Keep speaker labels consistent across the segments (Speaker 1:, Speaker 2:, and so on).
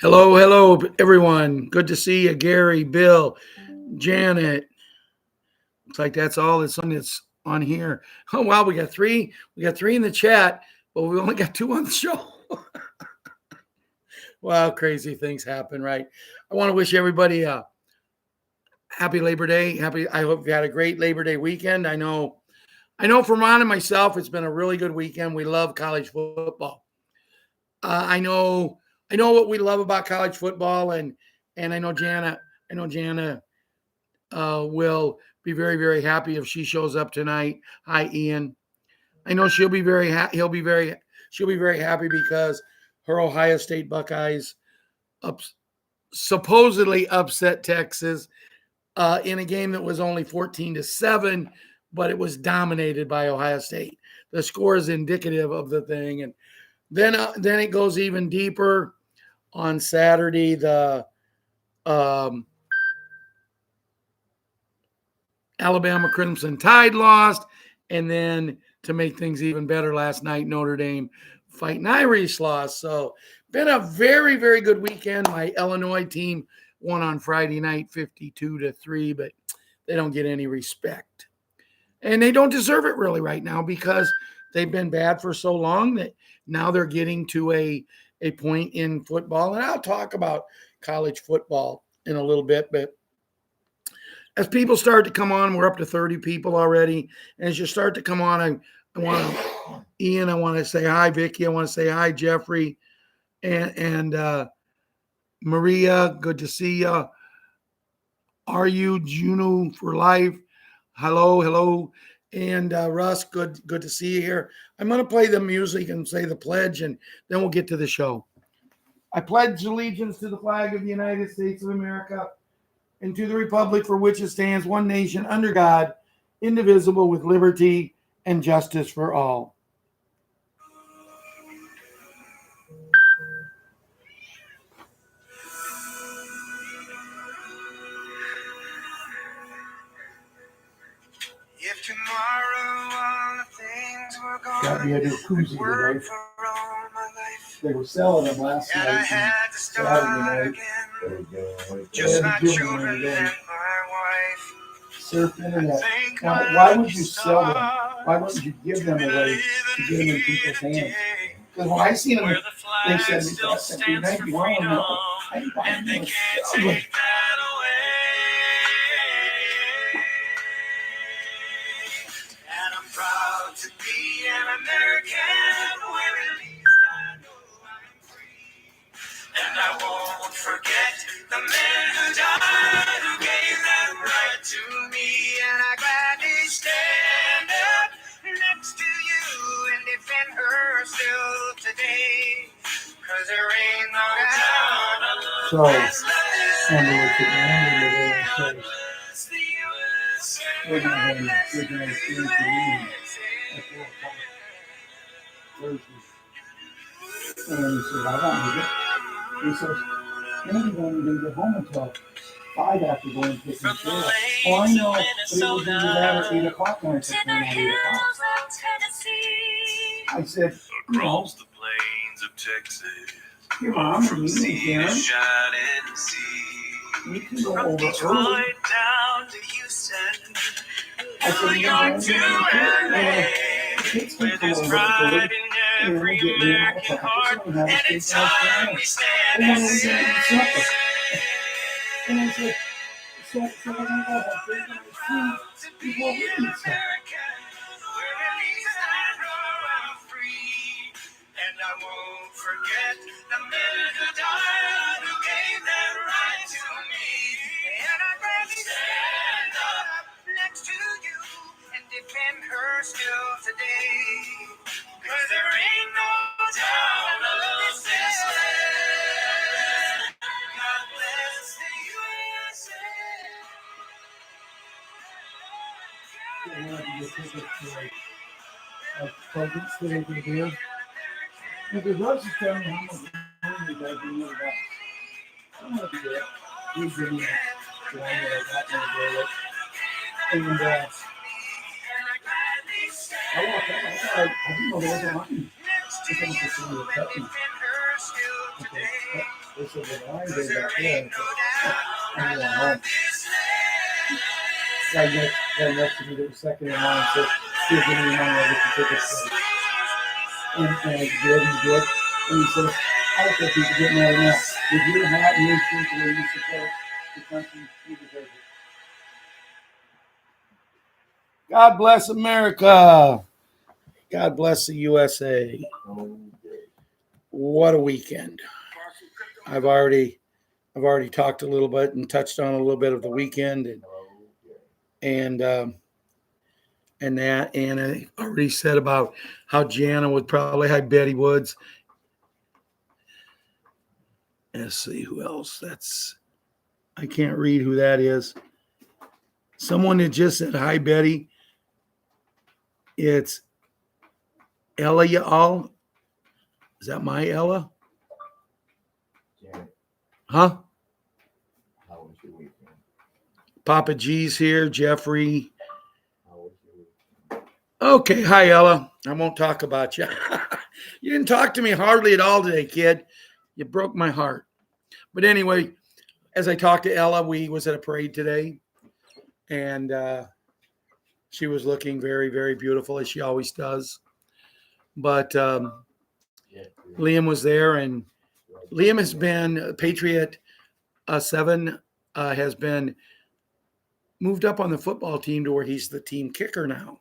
Speaker 1: Hello, hello, everyone. Good to see you, Gary, Bill, Janet. Looks like that's all that's on here. Oh wow, we got three. We got three in the chat, but we only got two on the show. Wow, crazy things happen, right? I want to wish everybody a happy Labor Day. I hope you had a great Labor Day weekend. I know for Ron and myself, it's been a really good weekend. We love college football. I know what we love about college football, and I know Jana will be very, very happy if she shows up tonight. Hi, Ian. I know she'll be very she'll be very happy because her Ohio State Buckeyes up, supposedly upset Texas in a game that was only 14-7, but it was dominated by Ohio State. The score is indicative of the thing, and then it goes even deeper. On Saturday, the um, Alabama Crimson Tide lost. And then to make things even better last night, Notre Dame Fighting Irish lost. So been a very, very good weekend. My Illinois team won on Friday night 52-3, but they don't get any respect. And they don't deserve it really right now because they've been bad for so long that now they're getting to a point in football. And I'll talk about college football in a little bit, but as people start to come on, we're up to 30 people already. And as you start to come on, I want to, Ian, I want to say hi, Vicky. I want to say hi, Jeffrey, and Maria. Good to see you. Are you Juno for life? Hello, hello. And Russ, good to see you here. I'm going to play the music and say the pledge, and then we'll get to the show. I pledge allegiance to the flag of the United States of America and to the republic for which it stands, one nation, under God, indivisible, with liberty and justice for all.
Speaker 2: If tomorrow all the things were gone,
Speaker 1: Got me a new koozie today. They were selling them last
Speaker 2: and I
Speaker 1: night.
Speaker 2: had to start again. Just my children and my wife.
Speaker 1: Surf internet. Now, why would you sell them? Why wouldn't you give them away to get them in people's hands? Because when I seen them, they said, you want them? No, I ain't buying them. Sell them.
Speaker 2: And I'm proud to be an American, where at least I know I'm free. And I won't forget the men who died, who gave that right to me. And I gladly stand up next to you and defend her still today. 'Cause there ain't no doubt I love this land.
Speaker 1: We're going to have a and he said, I don't need it. He says, maybe when we get home until 5 after going to pick him up. Well, I know, but it was either that or 8 o'clock when I took him at 8 o'clock. I said,
Speaker 2: across the plains of Texas,
Speaker 1: your mom
Speaker 2: from sea to shining sea,
Speaker 1: we can go
Speaker 2: from
Speaker 1: over
Speaker 2: Detroit
Speaker 1: early.
Speaker 2: down to Houston,
Speaker 1: I said,
Speaker 2: New York to LA, with his pride in every American heart, and it's time we stand and say.
Speaker 1: And I said, so we're going to go have food and food before we eat stuff.
Speaker 2: And I won't forget the men who died, who gave that right to me. And I'd rather stand up next to you and defend her still today. 'Cause there ain't no doubt I love this land. God bless the USA.
Speaker 1: I wanted to get tickets to a presents that they can give. If the Russ is telling me how much money you guys need about, I don't want to do that. He's giving me the one that I got in the day. And I walked out. I didn't know there was a line. I think it's just a cut me. Okay. This is the line
Speaker 2: Cause
Speaker 1: day
Speaker 2: there
Speaker 1: back there.
Speaker 2: ain't no doubt
Speaker 1: I'm
Speaker 2: I
Speaker 1: going
Speaker 2: love
Speaker 1: home.
Speaker 2: this land.
Speaker 1: Guy next to me that was second in line said, "Still giving me money, I'll get the tickets." And I did, and he did. And he says, "I don't think people get mad enough. If you're hot and you're true to the way you support the country, you deserve it." God bless America. God bless the USA. What a weekend. I've already talked a little bit and touched on a little bit of the weekend and that, and I already said about how Jana would probably, hi Betty Woods. Let's see who else. I can't read who that is. Someone that just said hi Betty. It's Ella Y'all. Is that my Ella? Huh?
Speaker 3: How was your weekend?
Speaker 1: Papa G's here. Jeffrey.
Speaker 3: How was your weekend?
Speaker 1: Okay. Hi, Ella. I won't talk about you. You didn't talk to me hardly at all today, kid. You broke my heart. But anyway, as I talked to Ella, we was at a parade today, and she was looking very, very beautiful, as she always does. But Liam was there, and Liam has been Patriot 7 has been moved up on the football team to where he's the team kicker now.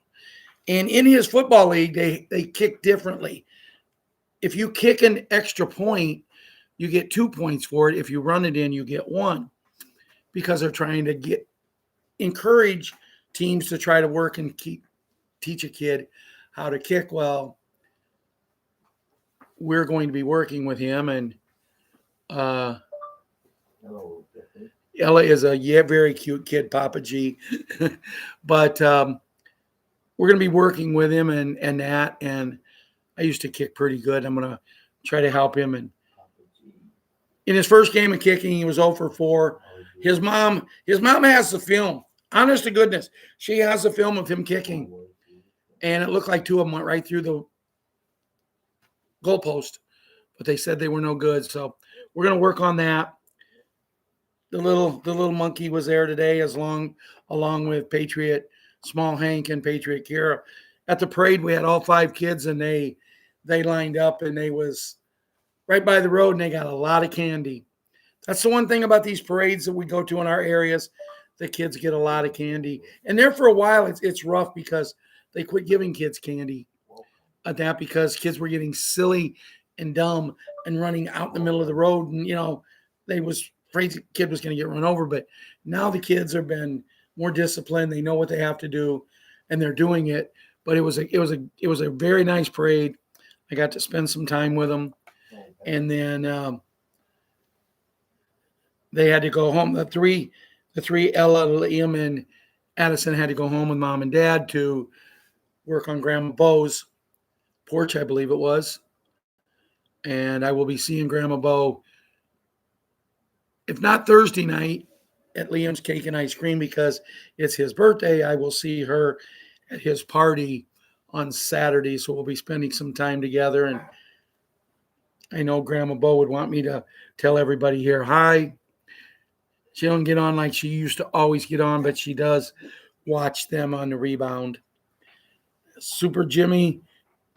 Speaker 1: And in his football league, they kick differently. If you kick an extra point, you get 2 points for it. If you run it in, you get 1, because they're trying to encourage teams to try to work and teach a kid how to kick. Well, we're going to be working with him, and
Speaker 3: Hello.
Speaker 1: Ella is a very cute kid, Papa G. But we're going to be working with him and that. And I used to kick pretty good. I'm going to try to help him. And in his first game of kicking, he was 0 for 4. His mom has the film. Honest to goodness, she has the film of him kicking, and it looked like 2 of them went right through the goalpost. But they said they were no good, so we're going to work on that. The little monkey was there today, along with Patriot Small Hank and Patriot Kira. At the parade, we had all 5 kids, and they lined up, and they was right by the road, and they got a lot of candy. That's the one thing about these parades that we go to in our areas. The kids get a lot of candy. And there for a while, it's rough because they quit giving kids candy. Because kids were getting silly and dumb and running out in the middle of the road. And, they was afraid the kid was going to get run over. But now the kids have been more disciplined. They know what they have to do, and they're doing it. But it was a very nice parade. I got to spend some time with them. And then they had to go home. The three, Ella, Liam, and Addison had to go home with mom and dad to work on Grandma Bo's porch, I believe it was. And I will be seeing Grandma Bo, if not Thursday night, at Liam's Cake and Ice Cream, because it's his birthday. I will see her at his party on Saturday. So we'll be spending some time together. And I know Grandma Bo would want me to tell everybody here hi. She don't get on like she used to always get on, but she does watch them on the rebound. Super Jimmy,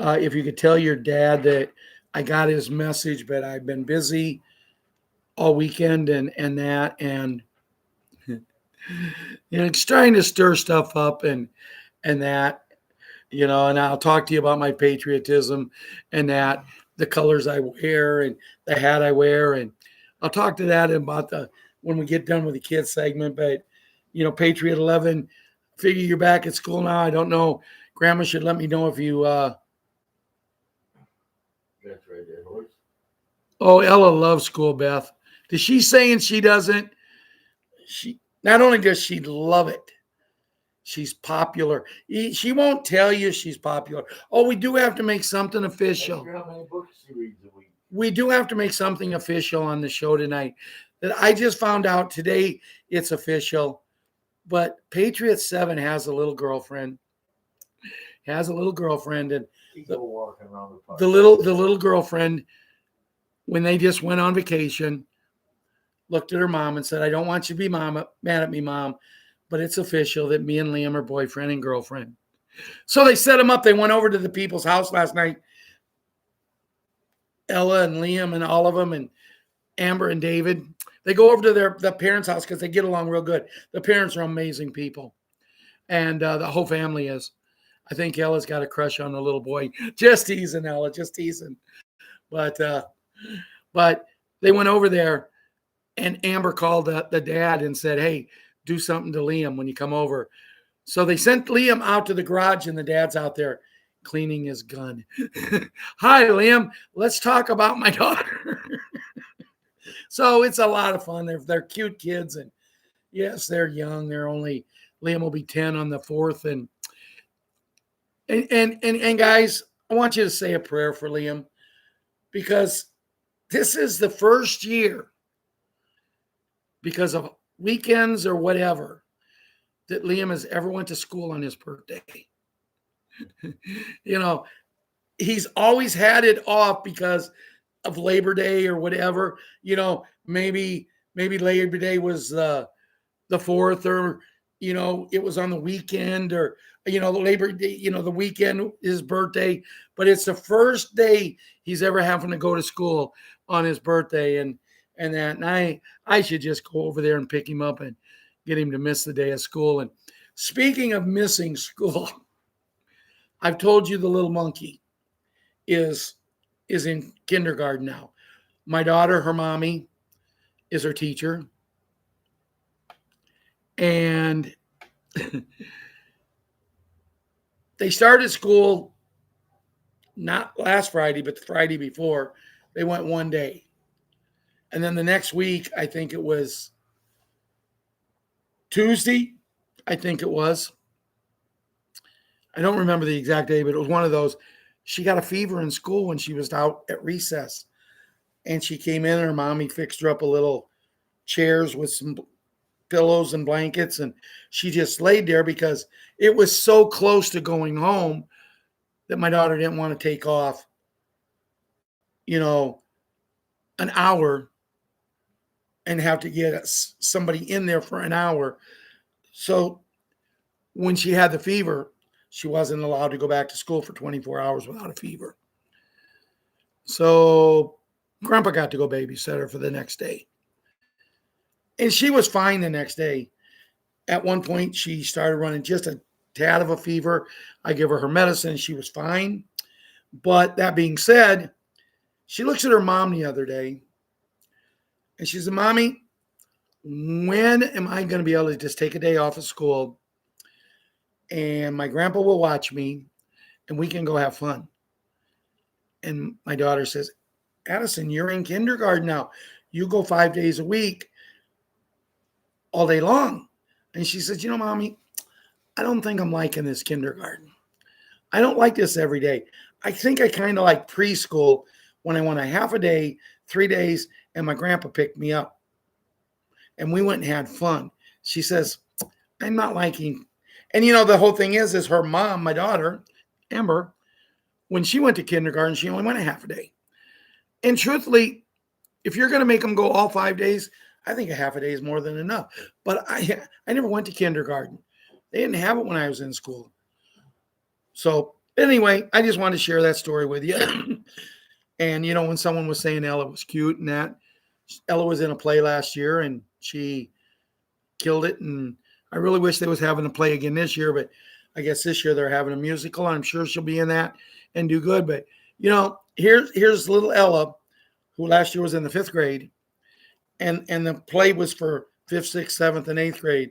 Speaker 1: if you could tell your dad that I got his message, but I've been busy all weekend and that, and it's trying to stir stuff up and that, and I'll talk to you about my patriotism and that, the colors I wear and the hat I wear, and I'll talk to that about when we get done with the kids segment. But Patriot 11, figure you're back at school now. I don't know. Grandma should let me know if you.
Speaker 3: That's right there, horse.
Speaker 1: Oh, Ella loves school, Beth. Is she saying she doesn't? She not only does she love it, she's popular. She won't tell you she's popular. Oh, we do have to make something official.
Speaker 3: How many books she reads a week?
Speaker 1: We do have to make something official on the show tonight. That I just found out today. It's official, but Patriots 7 has a little girlfriend. And
Speaker 3: Walking around the park.
Speaker 1: the little girlfriend, when they just went on vacation, looked at her mom and said, I don't want you to be mad at me, Mom, but it's official that me and Liam are boyfriend and girlfriend. So they set them up. They went over to the people's house last night. Ella and Liam and all of them, and Amber and David. They go over to the parents' house because they get along real good. The parents are amazing people. And the whole family is. I think Ella's got a crush on the little boy. Just teasing, Ella, just teasing. But they went over there, and Amber called the dad and said, hey, do something to Liam when you come over. So they sent Liam out to the garage, and the dad's out there cleaning his gun. Hi, Liam. Let's talk about my daughter. So it's a lot of fun. They're cute kids, and yes, they're young. Liam will be 10 on the 4th, and guys, I want you to say a prayer for Liam, because this is the first year, because of weekends or whatever, that Liam has ever went to school on his birthday. He's always had it off because of Labor Day or whatever. Maybe Labor Day was the 4th, or it was on the weekend, or the Labor Day, the weekend, his birthday. But it's the first day he's ever having to go to school on his birthday, and I should just go over there and pick him up and get him to miss the day of school. And speaking of missing school, I've told you the little monkey is in kindergarten now. My daughter, her mommy, is her teacher. And they started school not last Friday, but the Friday before. They went one day. And then the next week, I think it was Tuesday, I don't remember the exact day, but it was one of those. She got a fever in school when she was out at recess. And she came in, and her mommy fixed her up a little chairs with some pillows and blankets. And she just laid there because it was so close to going home that my daughter didn't want to take off, an hour and have to get somebody in there for an hour. So when she had the fever, she wasn't allowed to go back to school for 24 hours without a fever. So Grandpa got to go babysit her for the next day. And she was fine the next day. At one point, she started running just a tad of a fever. I give her medicine. She was fine. But that being said, she looks at her mom the other day, and she said, Mommy, when am I going to be able to just take a day off of school, and my grandpa will watch me, and we can go have fun? And my daughter says, Addison, you're in kindergarten now. You go 5 days a week, all day long. And she says, Mommy, I don't think I'm liking this kindergarten. I don't like this every day. I think I kind of like preschool when I went a half a day, 3 days, and my grandpa picked me up. And we went and had fun. She says, I'm not liking. And the whole thing is her mom, my daughter, Amber, when she went to kindergarten, she only went a half a day. And truthfully, if you're going to make them go all 5 days, I think a half a day is more than enough. But I never went to kindergarten. They didn't have it when I was in school. So anyway, I just wanted to share that story with you. And, when someone was saying Ella was cute and that, Ella was in a play last year and she killed it. And I really wish they was having a play again this year, but I guess this year they're having a musical. I'm sure she'll be in that and do good. But, here's little Ella, who last year was in the 5th grade. And the play was for 5th, 6th, 7th, and 8th grade.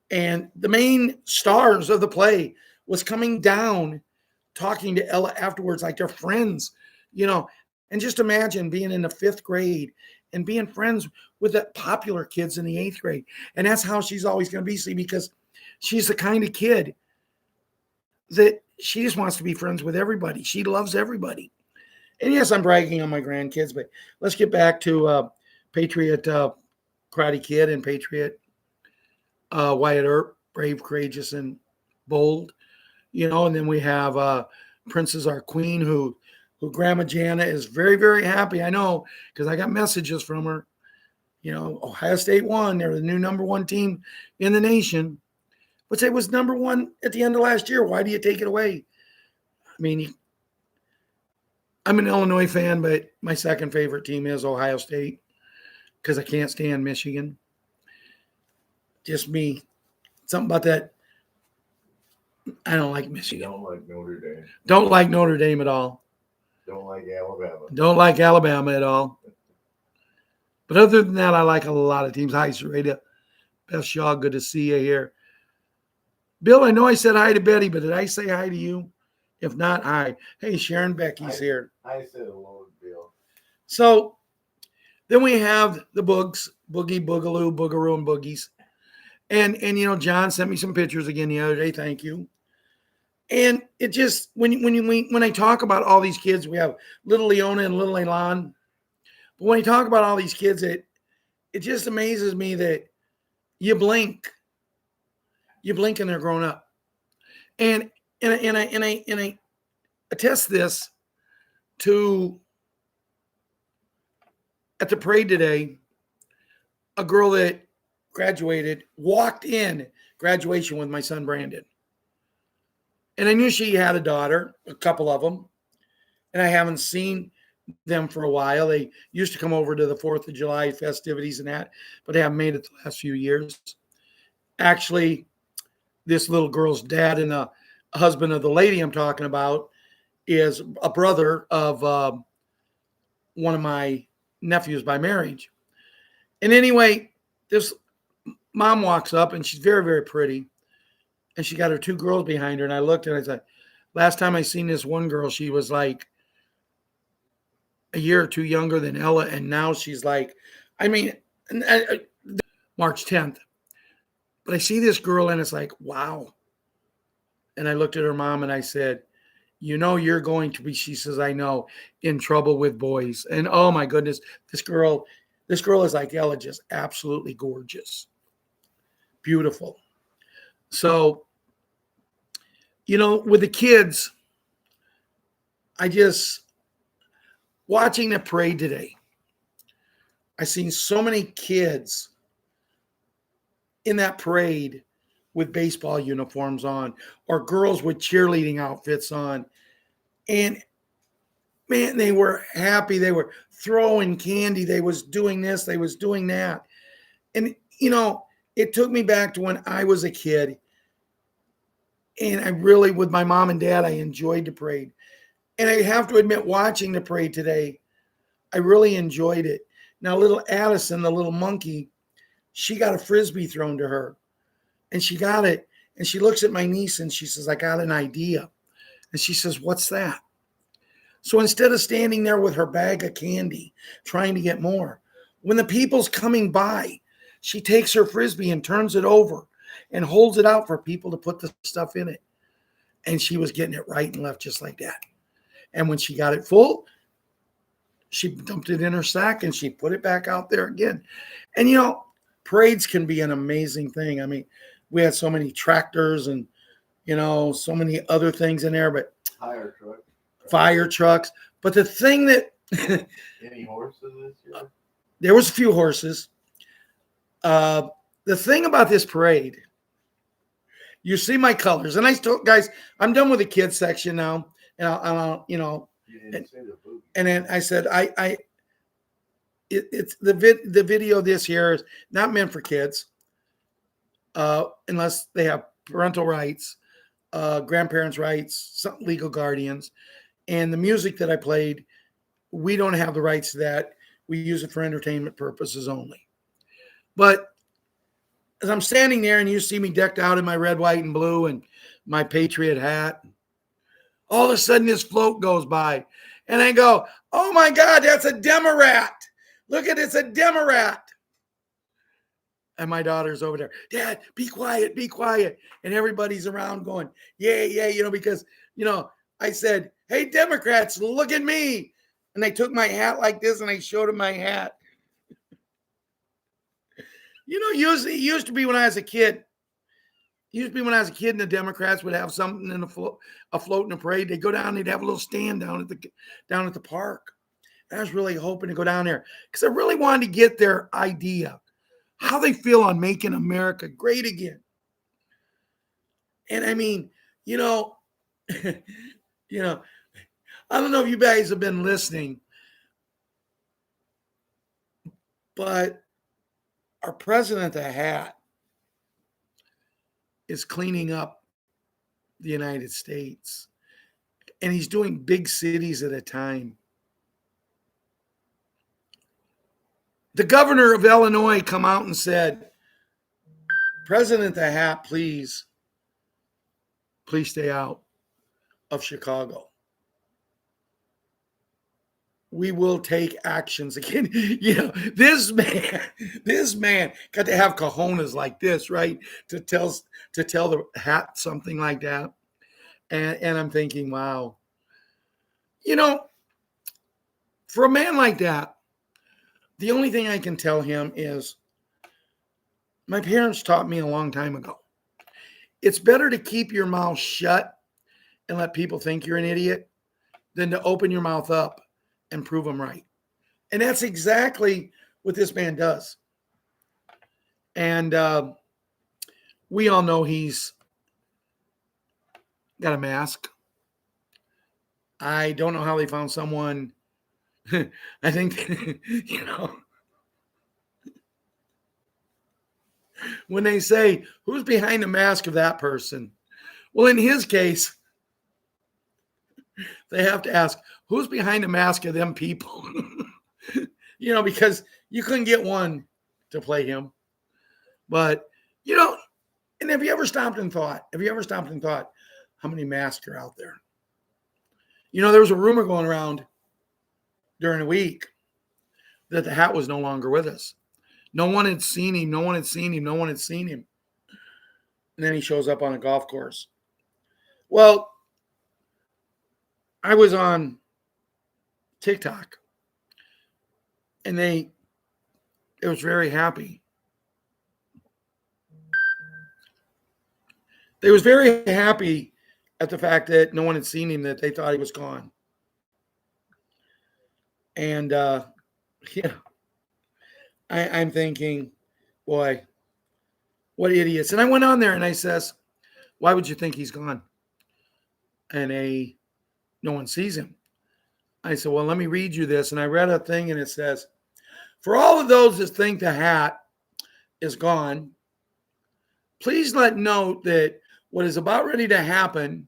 Speaker 1: And the main stars of the play was coming down, talking to Ella afterwards like they're friends, And just imagine being in the 5th grade and being friends with the popular kids in the 8th grade. And that's how she's always going to be, see, because she's the kind of kid that she just wants to be friends with everybody. She loves everybody. And yes, I'm bragging on my grandkids, but let's get back to Patriot Karate Kid and Patriot Wyatt Earp, brave, courageous, and bold. And then we have Princess, our queen, who Grandma Jana is very, very happy. I know, because I got messages from her. Ohio State won. They're the new number one team in the nation. But it was number one at the end of last year. Why do you take it away? I mean, I'm an Illinois fan, but my second favorite team is Ohio State because I can't stand Michigan. Just me. Something about that. I don't like
Speaker 3: You
Speaker 1: Michigan.
Speaker 3: don't like Notre Dame.
Speaker 1: Don't like Notre Dame at all.
Speaker 3: Don't like Alabama.
Speaker 1: Don't like Alabama at all. But other than that, I like a lot of teams. Hi, Sarita. Best Shaw, good to see you here. Bill, I know I said hi to Betty, but did I say hi to you? If not, hi. Hey, Sharon Becky's here.
Speaker 3: I said hello to Bill.
Speaker 1: So then we have the Boogie, Boogaloo, Boogaroo, and Boogies. And John sent me some pictures again the other day. Thank you. And it just when I talk about all these kids, we have little Leona and little Elan. But when I talk about all these kids, it just amazes me that you blink and they're grown up. And I attest this to at the parade today, a girl that graduated walked in graduation with my son Brandon. And I knew she had a daughter, a couple of them, and I haven't seen them for a while. They used to come over to the 4th of July festivities and that, but they haven't made it the last few years. Actually, this little girl's dad and the husband of the lady I'm talking about is a brother of one of my nephews by marriage. And anyway, this mom walks up and she's very, very pretty. And she got her two girls behind her. And I looked and I said, last time I seen this one girl, she was like a year or two younger than Ella. And now she's like, March 10th. But I see this girl and it's like, wow. And I looked at her mom and I said, you're going to be, she says, I know, in trouble with boys. And oh my goodness, this girl is like Ella, just absolutely gorgeous. Beautiful. So, with the kids, I just, watching the parade today, I seen so many kids in that parade with baseball uniforms on or girls with cheerleading outfits on. And man, they were happy. They were throwing candy. They was doing this. They was doing that. And, it took me back to when I was a kid. And I really, with my mom and dad, I enjoyed the parade. And I have to admit, watching the parade today, I really enjoyed it. Now, little Addison, the little monkey, she got a Frisbee thrown to her. And she got it. And she looks at my niece and she says, I got an idea. And she says, what's that? So instead of standing there with her bag of candy, trying to get more, when the people's coming by, she takes her Frisbee and turns it over and holds it out for people to put the stuff in it. And she was getting it right and left just like that. And when she got it full, she dumped it in her sack and she put it back out there again. And, parades can be an amazing thing. I mean, we had so many tractors and, so many other things in there, but fire trucks. But the thing that
Speaker 3: any horses this year?
Speaker 1: There was a few horses. The thing about this parade, you see my colors, and I still, guys, I'm done with the kids section now, and I'll
Speaker 3: You didn't say the boogie.
Speaker 1: and then I said, it's the video this year is not meant for kids, unless they have parental rights, grandparents' rights, some legal guardians, and the music that I played, we don't have the rights to that. We use it for entertainment purposes only. But as I'm standing there and you see me decked out in my red, white, and blue and my Patriot hat, all of a sudden this float goes by. And I go, oh my God, that's a Demorat. Look at it, it's a Demorat. And my daughter's over there, Dad, be quiet, be quiet. And everybody's around going, yeah, because, I said, hey, Democrats, look at me. And they took my hat like this and I showed them my hat. Usually it used to be when I was a kid. And the Democrats would have something in a float in a parade. They'd go down, they'd have a little stand down at the park. And I was really hoping to go down there because I really wanted to get their idea, how they feel on making America great again. And I mean, you know, you know, I don't know if you guys have been listening, but our president, the hat, is cleaning up the United States, and he's doing big cities at a time. The governor of Illinois come out and said, President the Hat, please stay out of Chicago. We will take actions again. This man got to have cojones like this, right? To tell the Hat something like that. And I'm thinking, wow. For a man like that, the only thing I can tell him is my parents taught me a long time ago. It's better to keep your mouth shut and let people think you're an idiot than to open your mouth up and prove them right. And that's exactly what this man does. And we all know he's got a mask. I don't know how they found someone. I think, when they say, who's behind the mask of that person? Well, in his case, they have to ask, who's behind the mask of them people? Because you couldn't get one to play him. But, and have you ever stopped and thought how many masks are out there? There was a rumor going around during the week that the Hat was no longer with us. No one had seen him. And then he shows up on a golf course. Well, I was on TikTok, and it was very happy. They was very happy at the fact that no one had seen him, that they thought he was gone. And I'm thinking, boy, what idiots. And I went on there and I says, why would you think he's gone? And no one sees him. I said, well, let me read you this. And I read a thing and it says, for all of those that think the Hat is gone, please note that what is about ready to happen,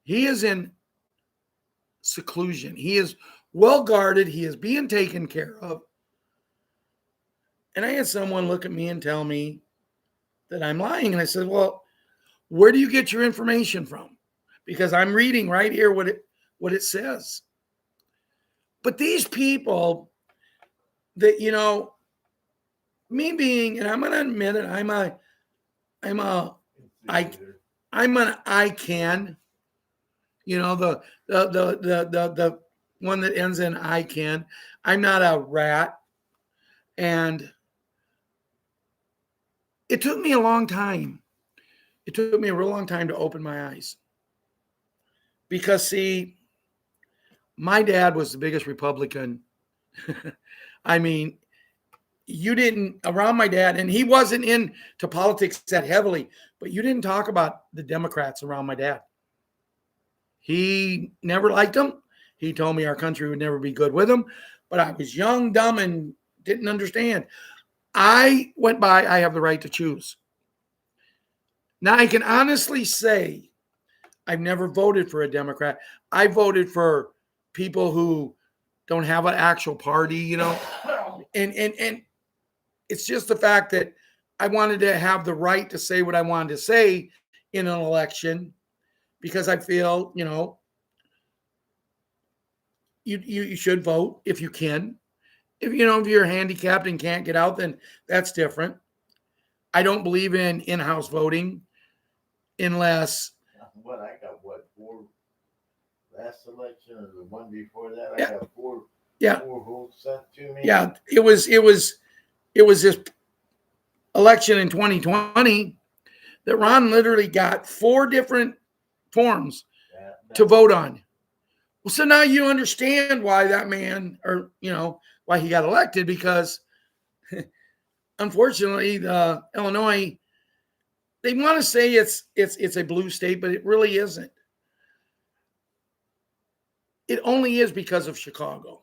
Speaker 1: he is in seclusion. He is well guarded. He is being taken care of. And I had someone look at me and tell me that I'm lying. And I said, well, where do you get your information from? Because I'm reading right here what it says. But these people that, me being, and I'm going to admit it, I'm an ICANN, the one that ends in ICANN. I'm not a rat. And it took me a long time. It took me a real long time to open my eyes. Because, see, my dad was the biggest Republican. I mean, you didn't, around my dad, and he wasn't into politics that heavily, but you didn't talk about the Democrats around my dad. He never liked them. He told me our country would never be good with them. But I was young, dumb, and didn't understand. I went by, I have the right to choose. Now, I can honestly say I've never voted for a Democrat. I voted for people who don't have an actual party, and it's just the fact that I wanted to have the right to say what I wanted to say in an election, because I feel, you should vote if you can. If you're handicapped and can't get out, then that's different. I don't believe in in-house voting unless.
Speaker 3: What I got, four last election or the one before that? I got four votes sent to me.
Speaker 1: Yeah, it was this election in 2020 that Ron literally got 4 different forms to vote on. Well, so now you understand why that man, or why he got elected, because unfortunately, the Illinois, they want to say it's a blue state, but it really isn't. It only is because of Chicago.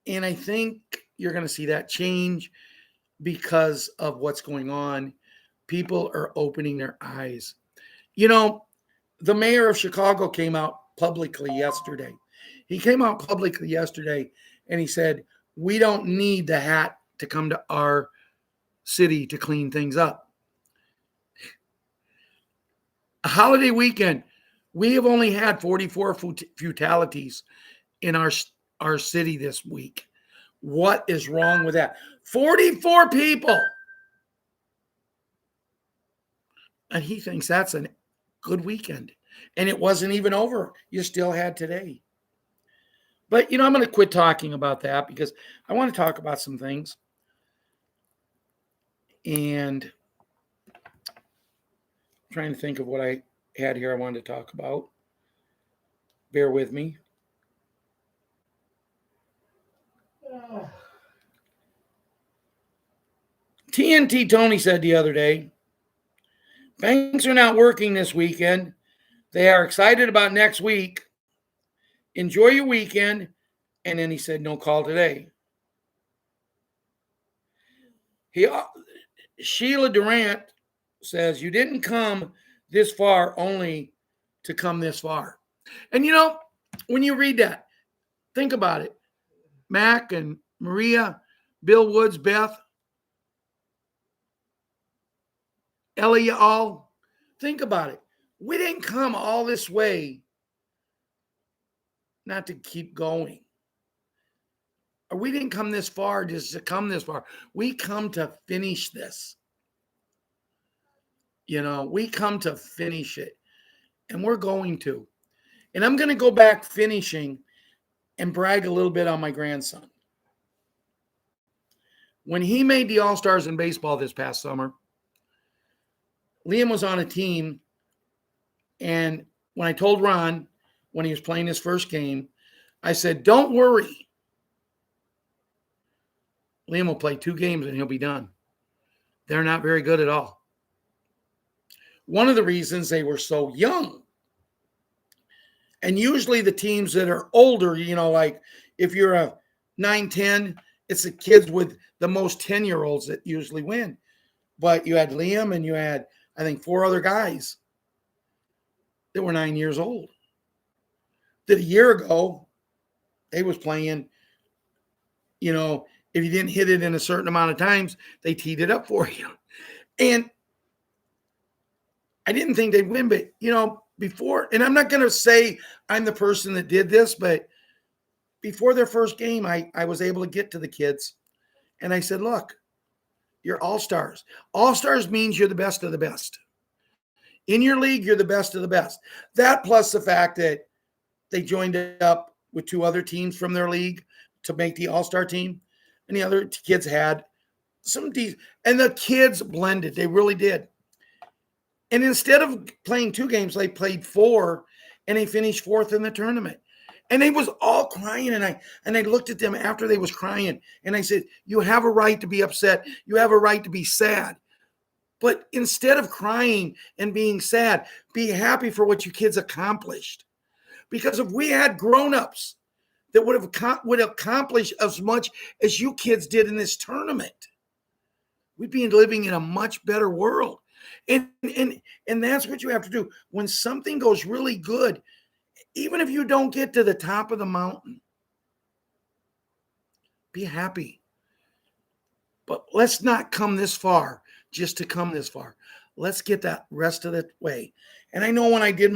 Speaker 1: And I think you're going to see that change because of what's going on. People are opening their eyes. The mayor of Chicago came out publicly yesterday. He came out publicly yesterday and he said, we don't need the hat to come to our city to clean things up. A holiday weekend, we have only had 44 fatalities in our city this week. What is wrong with that? 44 people. And he thinks that's a good weekend. And it wasn't even over. You still had today. But, I'm going to quit talking about that because I want to talk about some things. And I'm trying to think of what I had here I wanted to talk about. Bear with me. TNT Tony said the other day, banks are not working this weekend. They are excited about next week. Enjoy your weekend. And then he said, no call today. Sheila Durant says, you didn't come this far only to come this far. And when you read that, think about it. Mac and Maria, Bill Woods, Beth, Ellie, all, think about it. We didn't come all this way not to keep going. Or we didn't come this far just to come this far. We come to finish this. We come to finish it. And we're going to. And I'm going to go back finishing and brag a little bit on my grandson. When he made the All-Stars in baseball this past summer, Liam was on a team. And when I told Ron, when he was playing his first game, I said, don't worry. Liam will play 2 games and he'll be done. They're not very good at all. One of the reasons they were so young. And usually the teams that are older, like if you're a 9-10, it's the kids with the most 10-year-olds that usually win. But you had Liam and you had, I think, 4 other guys that were 9 years old. That a year ago, they was playing, if you didn't hit it in a certain amount of times, they teed it up for you. And I didn't think they'd win, but, before, and I'm not going to say I'm the person that did this, but before their first game, I was able to get to the kids. And I said, look, you're all-stars. All-stars means you're the best of the best. In your league, you're the best of the best. That plus the fact that they joined up with 2 other teams from their league to make the all-star team. And the other kids had some decent, and the kids blended. They really did. And instead of playing 2 games, they played 4, and they finished 4th in the tournament. And they was all crying, and I looked at them after they was crying, and I said, you have a right to be upset. You have a right to be sad. But instead of crying and being sad, be happy for what you kids accomplished. Because if we had grown-ups that would accomplish as much as you kids did in this tournament, we'd be living in a much better world. And that's what you have to do. When something goes really good, even if you don't get to the top of the mountain, be happy. But let's not come this far just to come this far. Let's get that rest of the way. And I know when I did